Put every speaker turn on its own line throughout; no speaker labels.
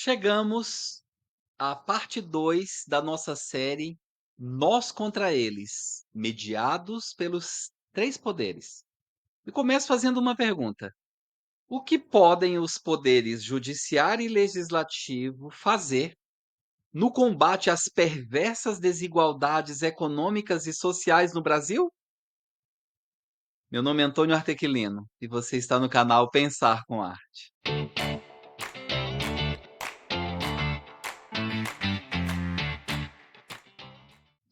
Chegamos à parte 2 da nossa série Nós contra Eles, mediados pelos 3 poderes. E começo fazendo uma pergunta: o que podem os poderes judiciário e legislativo fazer no combate às perversas desigualdades econômicas e sociais no Brasil? Meu nome é Antônio Artequilino e você está no canal Pensar com Arte.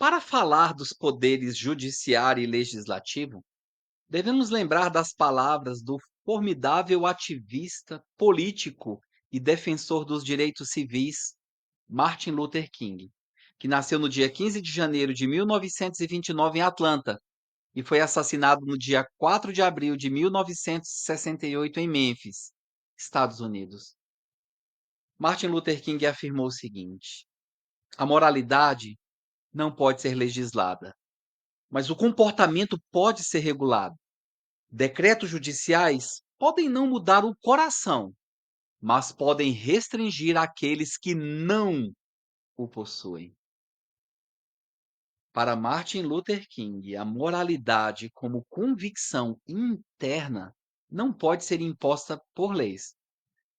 Para falar dos poderes judiciário e legislativo, devemos lembrar das palavras do formidável ativista, político e defensor dos direitos civis, Martin Luther King, que nasceu no dia 15 de janeiro de 1929 em Atlanta e foi assassinado no dia 4 de abril de 1968 em Memphis, Estados Unidos. Martin Luther King afirmou o seguinte: a moralidade não pode ser legislada, mas o comportamento pode ser regulado. Decretos judiciais podem não mudar o coração, mas podem restringir aqueles que não o possuem. Para Martin Luther King, a moralidade, como convicção interna, não pode ser imposta por leis,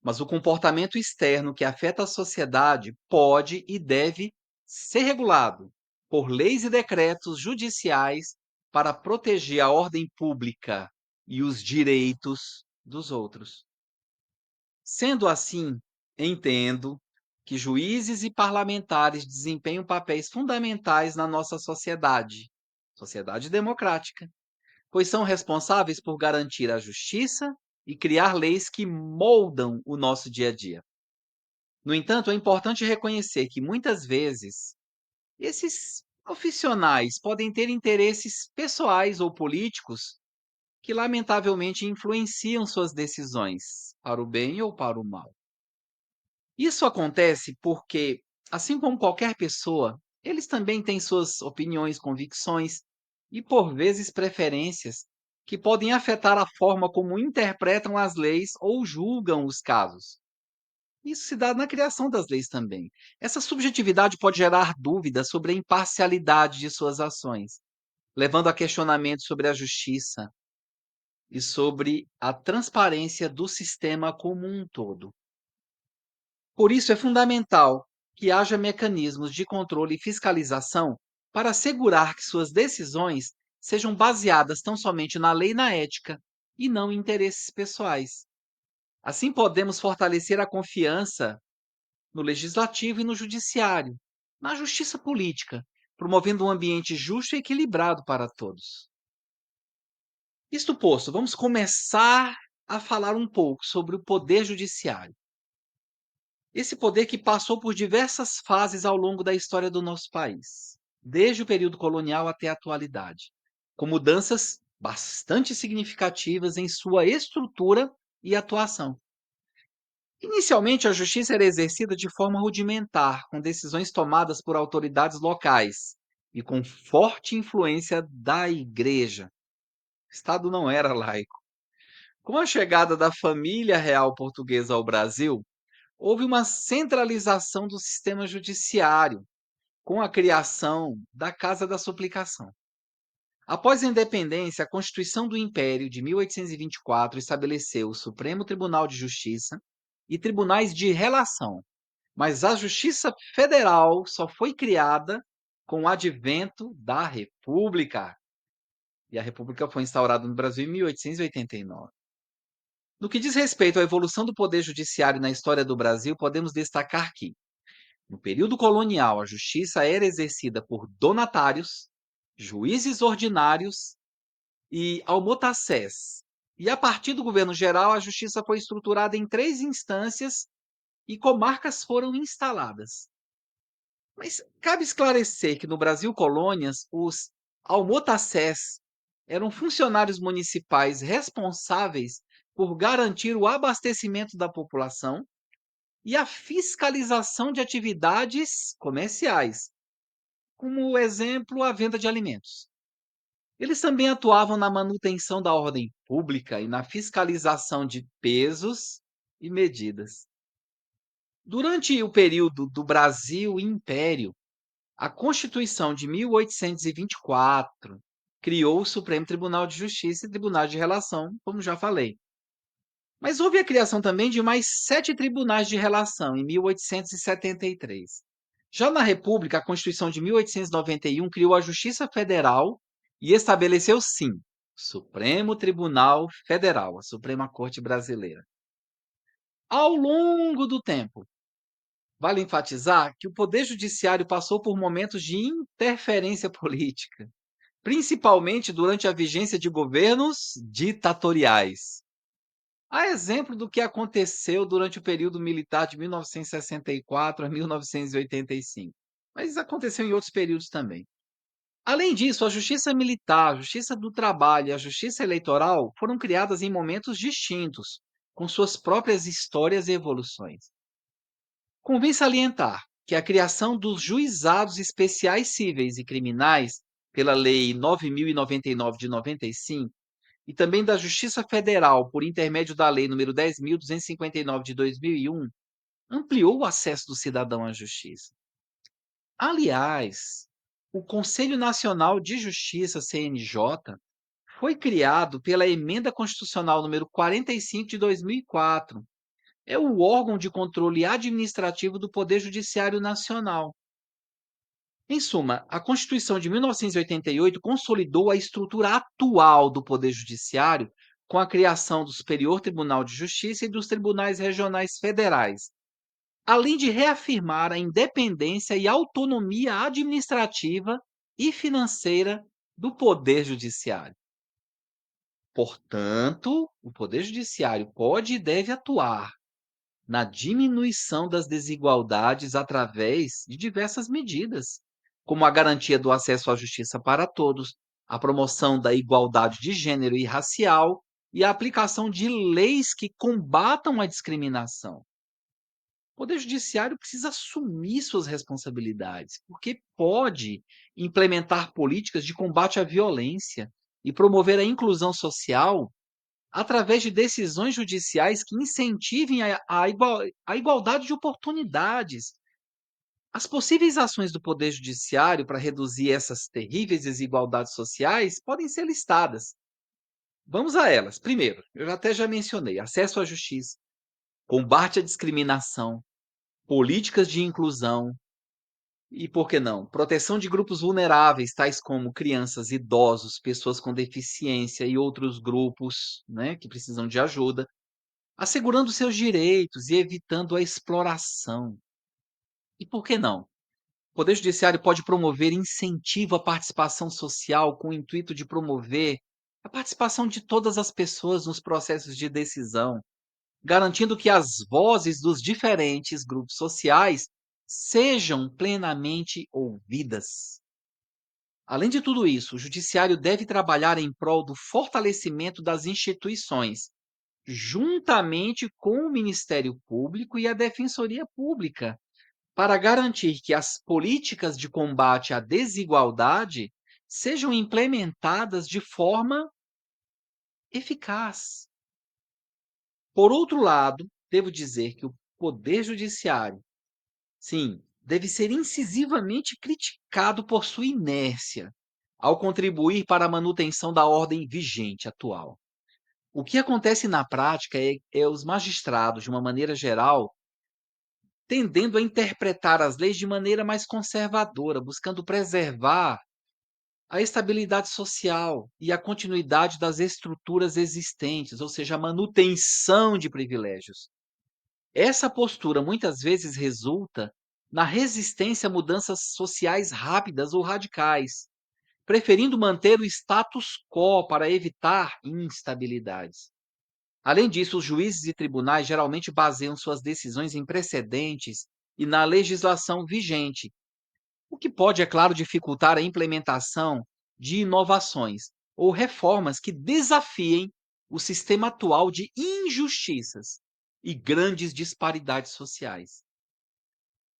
mas o comportamento externo que afeta a sociedade pode e deve ser regulado por leis e decretos judiciais para proteger a ordem pública e os direitos dos outros. Sendo assim, entendo que juízes e parlamentares desempenham papéis fundamentais na nossa sociedade democrática, pois são responsáveis por garantir a justiça e criar leis que moldam o nosso dia a dia. No entanto, é importante reconhecer que muitas vezes esses profissionais podem ter interesses pessoais ou políticos que lamentavelmente influenciam suas decisões, para o bem ou para o mal. Isso acontece porque, assim como qualquer pessoa, eles também têm suas opiniões, convicções e, por vezes, preferências que podem afetar a forma como interpretam as leis ou julgam os casos. Isso se dá na criação das leis também. Essa subjetividade pode gerar dúvidas sobre a imparcialidade de suas ações, levando a questionamentos sobre a justiça e sobre a transparência do sistema como um todo. Por isso, é fundamental que haja mecanismos de controle e fiscalização para assegurar que suas decisões sejam baseadas tão somente na lei e na ética, e não em interesses pessoais. Assim, podemos fortalecer a confiança no legislativo e no judiciário, na justiça política, promovendo um ambiente justo e equilibrado para todos. Isto posto, vamos começar a falar um pouco sobre o poder judiciário. Esse poder que passou por diversas fases ao longo da história do nosso país, desde o período colonial até a atualidade, com mudanças bastante significativas em sua estrutura e atuação. Inicialmente, a justiça era exercida de forma rudimentar, com decisões tomadas por autoridades locais e com forte influência da Igreja. O Estado não era laico. Com a chegada da família real portuguesa ao Brasil, houve uma centralização do sistema judiciário, com a criação da Casa da Suplicação. Após a independência, a Constituição do Império de 1824 estabeleceu o Supremo Tribunal de Justiça e tribunais de relação, mas a Justiça Federal só foi criada com o advento da República. E a República foi instaurada no Brasil em 1889. No que diz respeito à evolução do poder judiciário na história do Brasil, podemos destacar que, no período colonial, a justiça era exercida por donatários, juízes ordinários e almotacés. E a partir do governo geral, a justiça foi estruturada em 3 instâncias e comarcas foram instaladas. Mas cabe esclarecer que no Brasil colônias, os almotacés eram funcionários municipais responsáveis por garantir o abastecimento da população e a fiscalização de atividades comerciais, como exemplo, a venda de alimentos. Eles também atuavam na manutenção da ordem pública e na fiscalização de pesos e medidas. Durante o período do Brasil Império, a Constituição de 1824 criou o Supremo Tribunal de Justiça e Tribunal de Relação, como já falei. Mas houve a criação também de mais 7 tribunais de relação, em 1873. Já na República, a Constituição de 1891 criou a Justiça Federal e estabeleceu, sim, Supremo Tribunal Federal, a Suprema Corte Brasileira. Ao longo do tempo, vale enfatizar que o Poder Judiciário passou por momentos de interferência política, principalmente durante a vigência de governos ditatoriais. A exemplo do que aconteceu durante o período militar de 1964 a 1985, mas aconteceu em outros períodos também. Além disso, a justiça militar, a justiça do trabalho e a justiça eleitoral foram criadas em momentos distintos, com suas próprias histórias e evoluções. Convém salientar que a criação dos juizados especiais cíveis e criminais, pela Lei 9.099 de 95, e também da Justiça Federal, por intermédio da Lei número 10.259 de 2001, ampliou o acesso do cidadão à justiça. Aliás, o Conselho Nacional de Justiça, CNJ, foi criado pela Emenda Constitucional número 45 de 2004. É o órgão de controle administrativo do Poder Judiciário Nacional. Em suma, a Constituição de 1988 consolidou a estrutura atual do Poder Judiciário com a criação do Superior Tribunal de Justiça e dos tribunais regionais federais, além de reafirmar a independência e autonomia administrativa e financeira do Poder Judiciário. Portanto, o Poder Judiciário pode e deve atuar na diminuição das desigualdades através de diversas medidas, como a garantia do acesso à justiça para todos, a promoção da igualdade de gênero e racial e a aplicação de leis que combatam a discriminação. O Poder Judiciário precisa assumir suas responsabilidades, porque pode implementar políticas de combate à violência e promover a inclusão social através de decisões judiciais que incentivem a igualdade de oportunidades. As possíveis ações do Poder Judiciário para reduzir essas terríveis desigualdades sociais podem ser listadas. Vamos a elas. Primeiro, eu até já mencionei, acesso à justiça, combate à discriminação, políticas de inclusão e, por que não, proteção de grupos vulneráveis, tais como crianças, idosos, pessoas com deficiência e outros grupos, né, que precisam de ajuda, assegurando seus direitos e evitando a exploração. E por que não? O Poder Judiciário pode promover incentivo à participação social com o intuito de promover a participação de todas as pessoas nos processos de decisão, garantindo que as vozes dos diferentes grupos sociais sejam plenamente ouvidas. Além de tudo isso, o Judiciário deve trabalhar em prol do fortalecimento das instituições, juntamente com o Ministério Público e a Defensoria Pública, para garantir que as políticas de combate à desigualdade sejam implementadas de forma eficaz. Por outro lado, devo dizer que o Poder Judiciário, sim, deve ser incisivamente criticado por sua inércia ao contribuir para a manutenção da ordem vigente atual. O que acontece na prática é os magistrados, de uma maneira geral, tendendo a interpretar as leis de maneira mais conservadora, buscando preservar a estabilidade social e a continuidade das estruturas existentes, ou seja, a manutenção de privilégios. Essa postura muitas vezes resulta na resistência a mudanças sociais rápidas ou radicais, preferindo manter o status quo para evitar instabilidades. Além disso, os juízes e tribunais geralmente baseiam suas decisões em precedentes e na legislação vigente, o que pode, é claro, dificultar a implementação de inovações ou reformas que desafiem o sistema atual de injustiças e grandes disparidades sociais.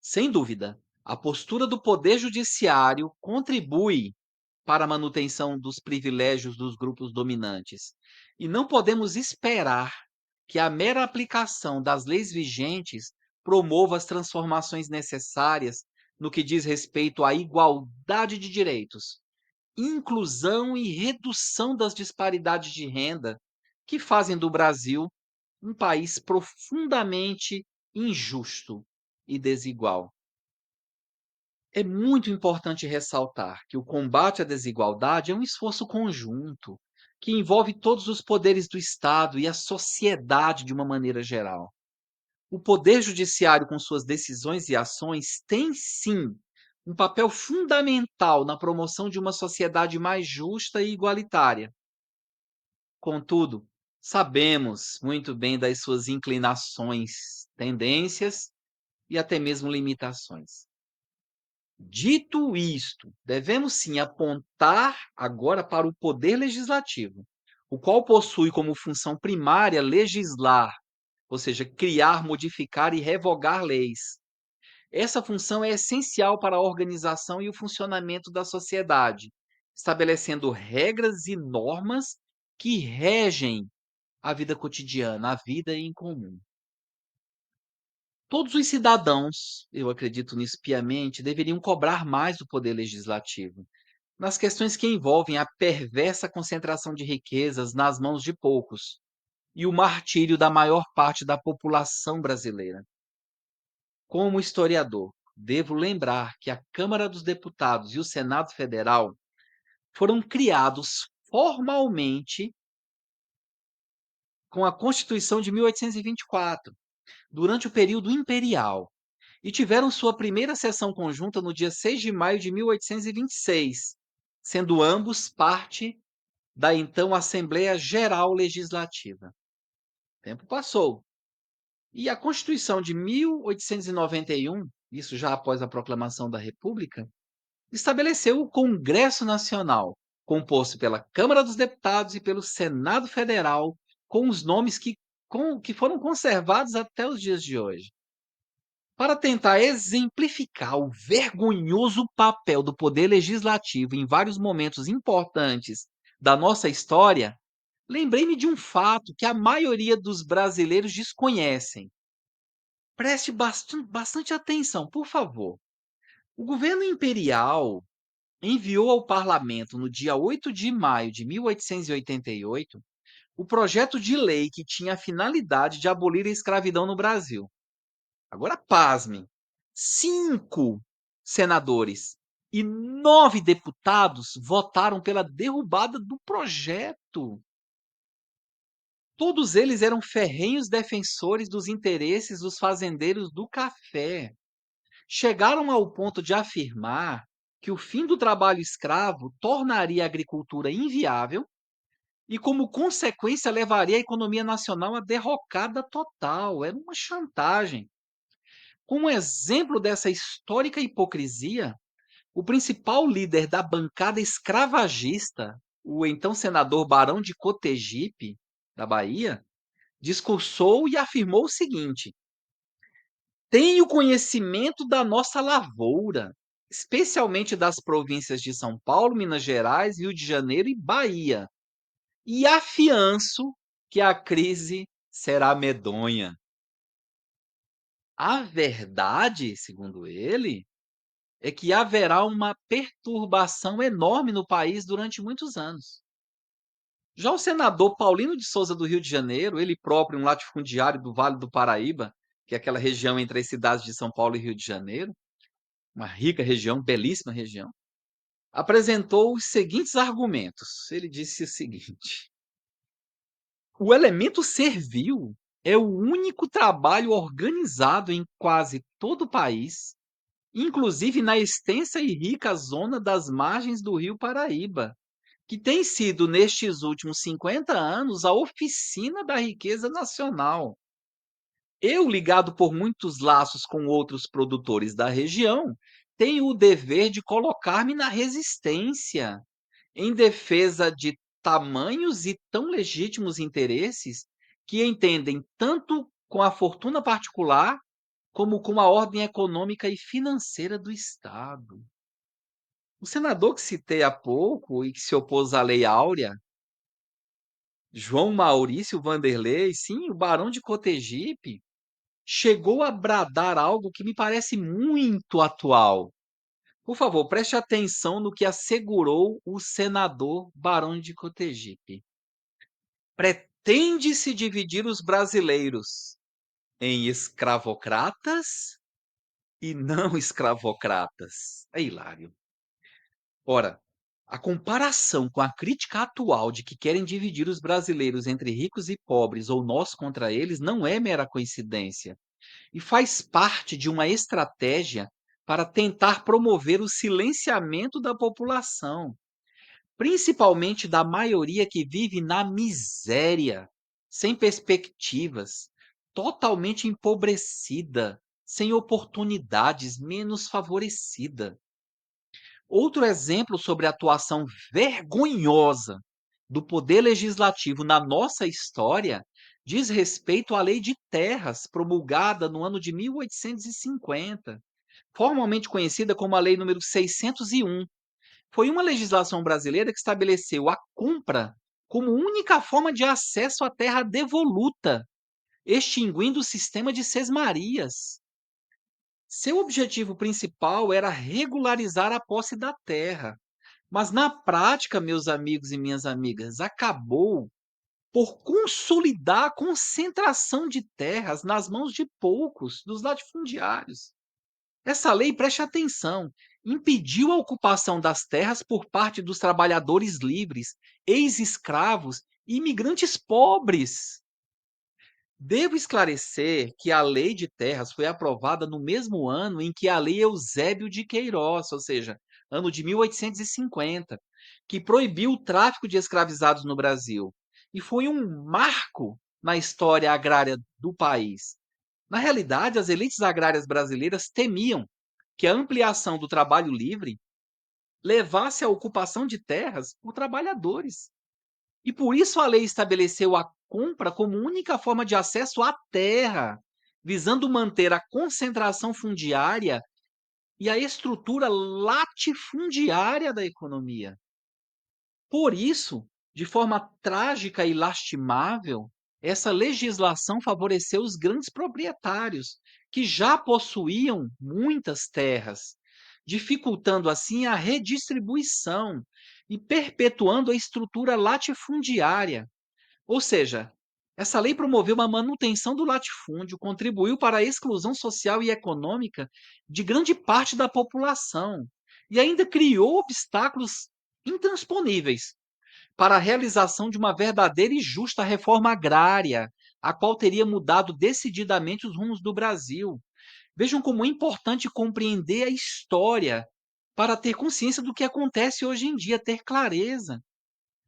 Sem dúvida, a postura do Poder Judiciário contribui para a manutenção dos privilégios dos grupos dominantes. E não podemos esperar que a mera aplicação das leis vigentes promova as transformações necessárias no que diz respeito à igualdade de direitos, inclusão e redução das disparidades de renda que fazem do Brasil um país profundamente injusto e desigual. É muito importante ressaltar que o combate à desigualdade é um esforço conjunto, que envolve todos os poderes do Estado e a sociedade de uma maneira geral. O Poder Judiciário, com suas decisões e ações, tem sim um papel fundamental na promoção de uma sociedade mais justa e igualitária. Contudo, sabemos muito bem das suas inclinações, tendências e até mesmo limitações. Dito isto, devemos sim apontar agora para o poder legislativo, o qual possui como função primária legislar, ou seja, criar, modificar e revogar leis. Essa função é essencial para a organização e o funcionamento da sociedade, estabelecendo regras e normas que regem a vida cotidiana, a vida em comum. Todos os cidadãos, eu acredito nisso piamente, deveriam cobrar mais do poder legislativo, nas questões que envolvem a perversa concentração de riquezas nas mãos de poucos e o martírio da maior parte da população brasileira. Como historiador, devo lembrar que a Câmara dos Deputados e o Senado Federal foram criados formalmente com a Constituição de 1824, durante o período imperial, e tiveram sua primeira sessão conjunta no dia 6 de maio de 1826, sendo ambos parte da então Assembleia Geral Legislativa. O tempo passou. E a Constituição de 1891, isso já após a proclamação da República, estabeleceu o Congresso Nacional, composto pela Câmara dos Deputados e pelo Senado Federal, com os nomes que foram conservados até os dias de hoje. Para tentar exemplificar o vergonhoso papel do poder legislativo em vários momentos importantes da nossa história, lembrei-me de um fato que a maioria dos brasileiros desconhecem. Preste bastante atenção, por favor. O governo imperial enviou ao parlamento, no dia 8 de maio de 1888, o projeto de lei que tinha a finalidade de abolir a escravidão no Brasil. Agora, pasmem, 5 senadores e 9 deputados votaram pela derrubada do projeto. Todos eles eram ferrenhos defensores dos interesses dos fazendeiros do café. Chegaram ao ponto de afirmar que o fim do trabalho escravo tornaria a agricultura inviável e, como consequência, levaria a economia nacional à derrocada total. Era uma chantagem. Como exemplo dessa histórica hipocrisia, o principal líder da bancada escravagista, o então senador Barão de Cotegipe, da Bahia, discursou e afirmou o seguinte: tenho conhecimento da nossa lavoura, especialmente das províncias de São Paulo, Minas Gerais, Rio de Janeiro e Bahia, e afianço que a crise será medonha. A verdade, segundo ele, é que haverá uma perturbação enorme no país durante muitos anos. Já o senador Paulino de Souza, do Rio de Janeiro, ele próprio um latifundiário do Vale do Paraíba, que é aquela região entre as cidades de São Paulo e Rio de Janeiro, uma rica região, belíssima região, apresentou os seguintes argumentos. Ele disse o seguinte: o elemento servil é o único trabalho organizado em quase todo o país, inclusive na extensa e rica zona das margens do rio Paraíba, que tem sido, nestes últimos 50 anos, a oficina da riqueza nacional. Eu, ligado por muitos laços com outros produtores da região, tenho o dever de colocar-me na resistência, em defesa de tamanhos e tão legítimos interesses que entendem tanto com a fortuna particular como com a ordem econômica e financeira do Estado. O senador que citei há pouco e que se opôs à Lei Áurea, João Maurício Vanderlei, sim, o Barão de Cotegipe, chegou a bradar algo que me parece muito atual. Por favor, preste atenção no que assegurou o senador Barão de Cotegipe. Pretende-se dividir os brasileiros em escravocratas e não escravocratas. É hilário. Ora, a comparação com a crítica atual de que querem dividir os brasileiros entre ricos e pobres ou nós contra eles não é mera coincidência e faz parte de uma estratégia para tentar promover o silenciamento da população, principalmente da maioria que vive na miséria, sem perspectivas, totalmente empobrecida, sem oportunidades, menos favorecida. Outro exemplo sobre a atuação vergonhosa do poder legislativo na nossa história diz respeito à Lei de Terras, promulgada no ano de 1850, formalmente conhecida como a Lei número 601. Foi uma legislação brasileira que estabeleceu a compra como única forma de acesso à terra devoluta, extinguindo o sistema de sesmarias. Seu objetivo principal era regularizar a posse da terra, mas na prática, meus amigos e minhas amigas, acabou por consolidar a concentração de terras nas mãos de poucos, dos latifundiários. Essa lei, preste atenção, impediu a ocupação das terras por parte dos trabalhadores livres, ex-escravos e imigrantes pobres. Devo esclarecer que a Lei de Terras foi aprovada no mesmo ano em que a Lei Eusébio de Queiroz, ou seja, ano de 1850, que proibiu o tráfico de escravizados no Brasil. E foi um marco na história agrária do país. Na realidade, as elites agrárias brasileiras temiam que a ampliação do trabalho livre levasse à ocupação de terras por trabalhadores. E por isso a lei estabeleceu a compra como única forma de acesso à terra, visando manter a concentração fundiária e a estrutura latifundiária da economia. Por isso, de forma trágica e lastimável, essa legislação favoreceu os grandes proprietários, que já possuíam muitas terras, dificultando assim a redistribuição e perpetuando a estrutura latifundiária. Ou seja, essa lei promoveu uma manutenção do latifúndio, contribuiu para a exclusão social e econômica de grande parte da população e ainda criou obstáculos intransponíveis para a realização de uma verdadeira e justa reforma agrária, a qual teria mudado decididamente os rumos do Brasil. Vejam como é importante compreender a história para ter consciência do que acontece hoje em dia, ter clareza.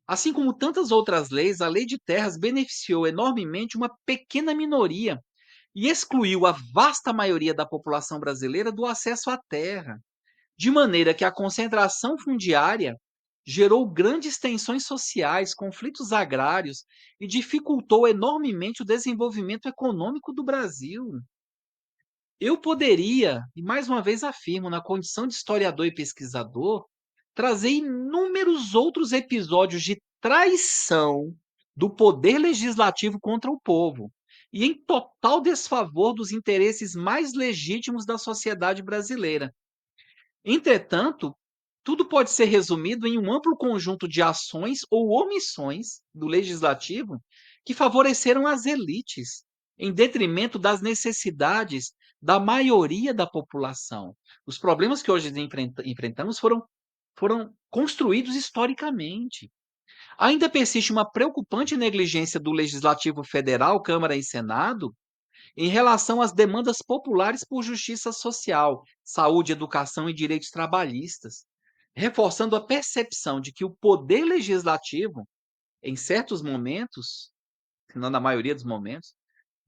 Assim como tantas outras leis, a Lei de Terras beneficiou enormemente uma pequena minoria e excluiu a vasta maioria da população brasileira do acesso à terra, de maneira que a concentração fundiária gerou grandes tensões sociais, conflitos agrários e dificultou enormemente o desenvolvimento econômico do Brasil. Eu poderia, e mais uma vez afirmo, na condição de historiador e pesquisador, trazer inúmeros outros episódios de traição do poder legislativo contra o povo, e em total desfavor dos interesses mais legítimos da sociedade brasileira. Entretanto, tudo pode ser resumido em um amplo conjunto de ações ou omissões do legislativo que favoreceram as elites, em detrimento das necessidades da maioria da população. Os problemas que hoje enfrentamos foram construídos historicamente. Ainda persiste uma preocupante negligência do Legislativo Federal, Câmara e Senado, em relação às demandas populares por justiça social, saúde, educação e direitos trabalhistas, reforçando a percepção de que o poder legislativo, em certos momentos, se não na maioria dos momentos,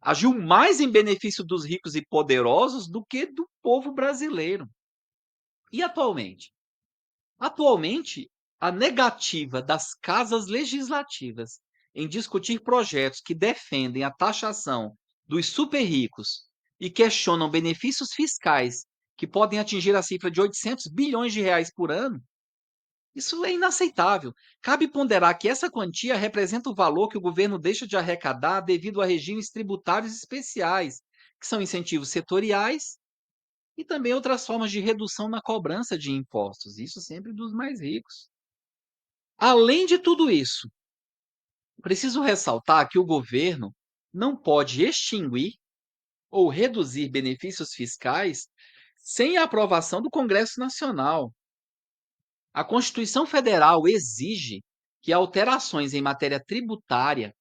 agiu mais em benefício dos ricos e poderosos do que do povo brasileiro. E atualmente? Atualmente, a negativa das casas legislativas em discutir projetos que defendem a taxação dos super ricos e questionam benefícios fiscais que podem atingir a cifra de 800 bilhões de reais por ano, isso é inaceitável. Cabe ponderar que essa quantia representa o valor que o governo deixa de arrecadar devido a regimes tributários especiais, que são incentivos setoriais e também outras formas de redução na cobrança de impostos, isso sempre dos mais ricos. Além de tudo isso, preciso ressaltar que o governo não pode extinguir ou reduzir benefícios fiscais sem a aprovação do Congresso Nacional. A Constituição Federal exige que alterações em matéria tributária,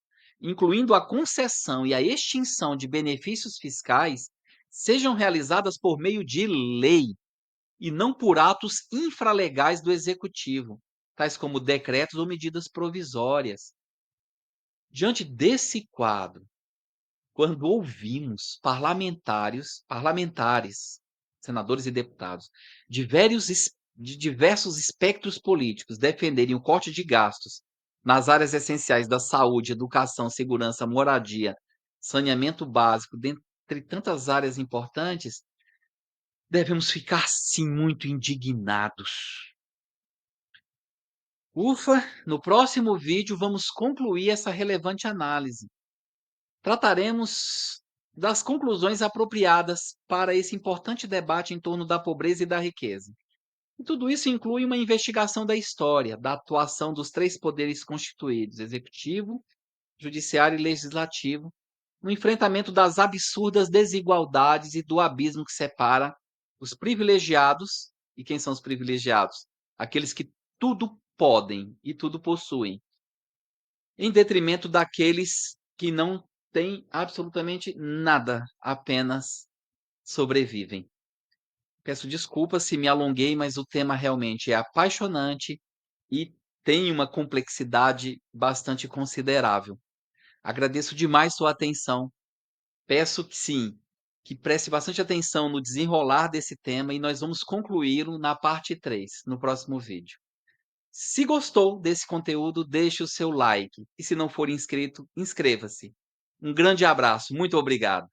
incluindo a concessão e a extinção de benefícios fiscais, sejam realizadas por meio de lei e não por atos infralegais do executivo, tais como decretos ou medidas provisórias. Diante desse quadro, quando ouvimos parlamentares, senadores e deputados, de diversos espectros políticos defenderem o corte de gastos nas áreas essenciais da saúde, educação, segurança, moradia, saneamento básico, dentre tantas áreas importantes, devemos ficar sim muito indignados. Ufa, no próximo vídeo vamos concluir essa relevante análise. Trataremos das conclusões apropriadas para esse importante debate em torno da pobreza e da riqueza. E tudo isso inclui uma investigação da história, da atuação dos três poderes constituídos, executivo, judiciário e legislativo, no enfrentamento das absurdas desigualdades e do abismo que separa os privilegiados. E quem são os privilegiados? Aqueles que tudo podem e tudo possuem, em detrimento daqueles que não têm absolutamente nada, apenas sobrevivem. Peço desculpas se me alonguei, mas o tema realmente é apaixonante e tem uma complexidade bastante considerável. Agradeço demais sua atenção. Peço que sim, que preste bastante atenção no desenrolar desse tema e nós vamos concluí-lo na parte 3, no próximo vídeo. Se gostou desse conteúdo, deixe o seu like e se não for inscrito, inscreva-se. Um grande abraço, muito obrigado.